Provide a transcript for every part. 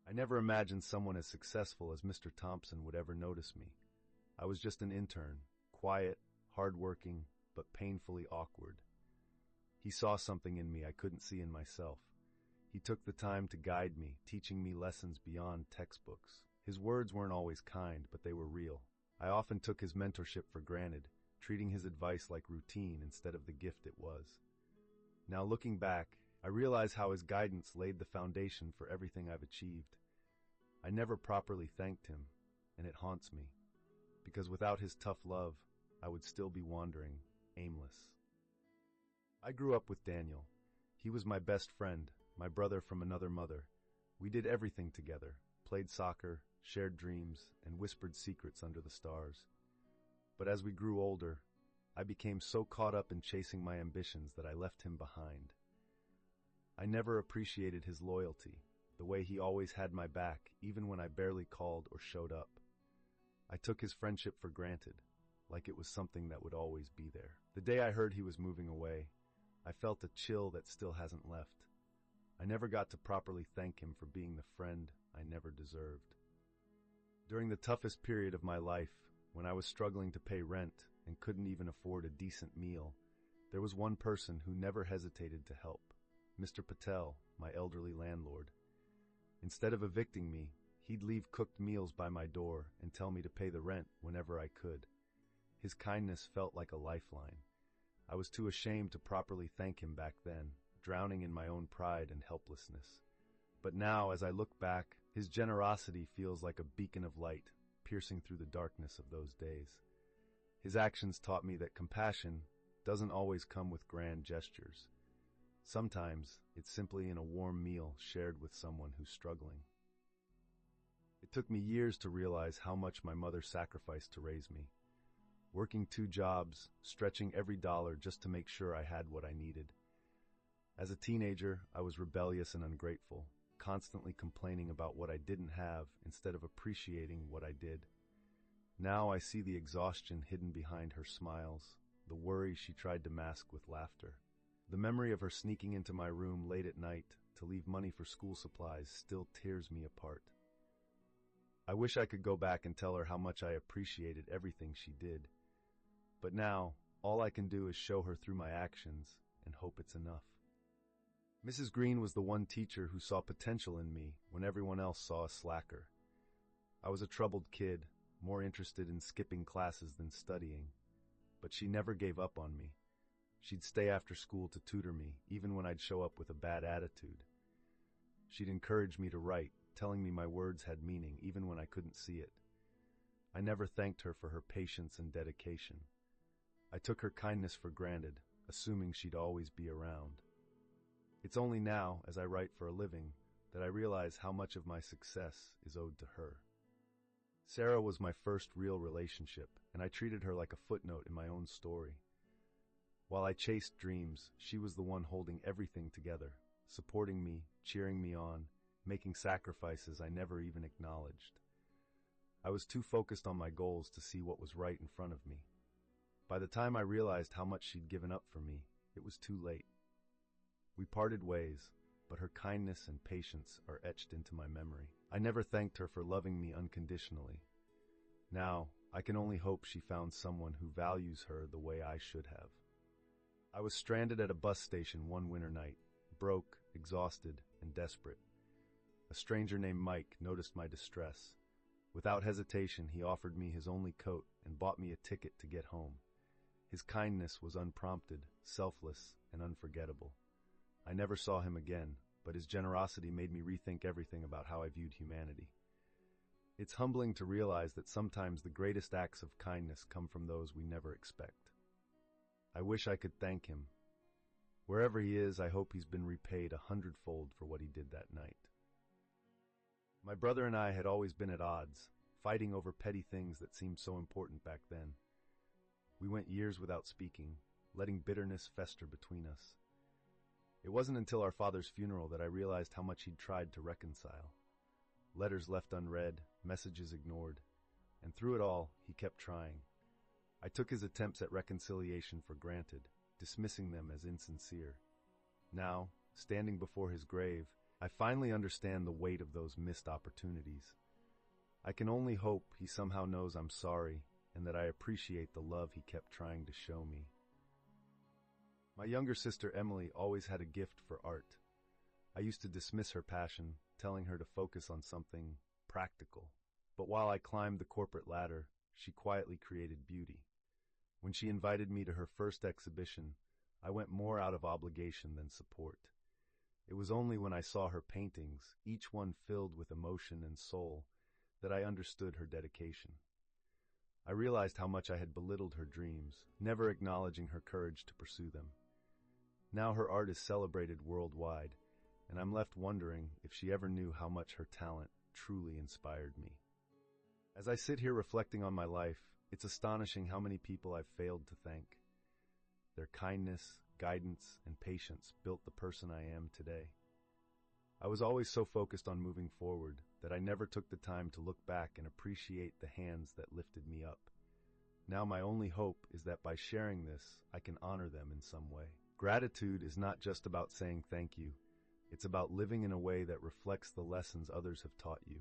I never imagined someone as successful as Mr. Thompson would ever notice me. I was just an intern, quiet, hardworking, but painfully awkward. He saw something in me I couldn't see in myself. He took the time to guide me, teaching me lessons beyond textbooks. His words weren't always kind, but they were real. I often took his mentorship for granted, treating his advice like routine instead of the gift it was. Now looking back, I realize how his guidance laid the foundation for everything I've achieved. I never properly thanked him, and it haunts me, because without his tough love, I would still be wandering, aimless. I grew up with Daniel. He was my best friend, my brother from another mother. We did everything together, played soccer, shared dreams, and whispered secrets under the stars. But as we grew older, I became so caught up in chasing my ambitions that I left him behind. I never appreciated his loyalty, the way he always had my back, even when I barely called or showed up. I took his friendship for granted, like it was something that would always be there. The day I heard he was moving away, I felt a chill that still hasn't left. I never got to properly thank him for being the friend I never deserved. During the toughest period of my life, when I was struggling to pay rent and couldn't even afford a decent meal, there was one person who never hesitated to help. Mr. Patel, my elderly landlord. Instead of evicting me, he'd leave cooked meals by my door and tell me to pay the rent whenever I could. His kindness felt like a lifeline. I was too ashamed to properly thank him back then, drowning in my own pride and helplessness. But now, as I look back, his generosity feels like a beacon of light, piercing through the darkness of those days. His actions taught me that compassion doesn't always come with grand gestures. Sometimes, it's simply in a warm meal shared with someone who's struggling. It took me years to realize how much my mother sacrificed to raise me. Working 2 jobs, stretching every dollar just to make sure I had what I needed. As a teenager, I was rebellious and ungrateful, constantly complaining about what I didn't have instead of appreciating what I did. Now I see the exhaustion hidden behind her smiles, the worry she tried to mask with laughter. The memory of her sneaking into my room late at night to leave money for school supplies still tears me apart. I wish I could go back and tell her how much I appreciated everything she did. But now, all I can do is show her through my actions and hope it's enough. Mrs. Green was the one teacher who saw potential in me when everyone else saw a slacker. I was a troubled kid, more interested in skipping classes than studying. But she never gave up on me. She'd stay after school to tutor me, even when I'd show up with a bad attitude. She'd encourage me to write, telling me my words had meaning, even when I couldn't see it. I never thanked her for her patience and dedication. I took her kindness for granted, assuming she'd always be around. It's only now, as I write for a living, that I realize how much of my success is owed to her. Sarah was my first real relationship, and I treated her like a footnote in my own story. While I chased dreams, she was the one holding everything together, supporting me, cheering me on, making sacrifices I never even acknowledged. I was too focused on my goals to see what was right in front of me. By the time I realized how much she'd given up for me, it was too late. We parted ways, but her kindness and patience are etched into my memory. I never thanked her for loving me unconditionally. Now, I can only hope she found someone who values her the way I should have. I was stranded at a bus station one winter night, broke, exhausted, and desperate. A stranger named Mike noticed my distress. Without hesitation, he offered me his only coat and bought me a ticket to get home. His kindness was unprompted, selfless, and unforgettable. I never saw him again, but his generosity made me rethink everything about how I viewed humanity. It's humbling to realize that sometimes the greatest acts of kindness come from those we never expect. I wish I could thank him. Wherever he is, I hope he's been repaid 100-fold for what he did that night. My brother and I had always been at odds, fighting over petty things that seemed so important back then. We went years without speaking, letting bitterness fester between us. It wasn't until our father's funeral that I realized how much he'd tried to reconcile. Letters left unread, messages ignored, and through it all, he kept trying. I took his attempts at reconciliation for granted, dismissing them as insincere. Now, standing before his grave, I finally understand the weight of those missed opportunities. I can only hope he somehow knows I'm sorry and that I appreciate the love he kept trying to show me. My younger sister Emily always had a gift for art. I used to dismiss her passion, telling her to focus on something practical. But while I climbed the corporate ladder, she quietly created beauty. When she invited me to her first exhibition, I went more out of obligation than support. It was only when I saw her paintings, each one filled with emotion and soul, that I understood her dedication. I realized how much I had belittled her dreams, never acknowledging her courage to pursue them. Now her art is celebrated worldwide, and I'm left wondering if she ever knew how much her talent truly inspired me. As I sit here reflecting on my life, it's astonishing how many people I've failed to thank. Their kindness, guidance, and patience built the person I am today. I was always so focused on moving forward that I never took the time to look back and appreciate the hands that lifted me up. Now my only hope is that by sharing this, I can honor them in some way. Gratitude is not just about saying thank you. It's about living in a way that reflects the lessons others have taught you.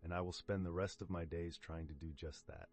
And I will spend the rest of my days trying to do just that.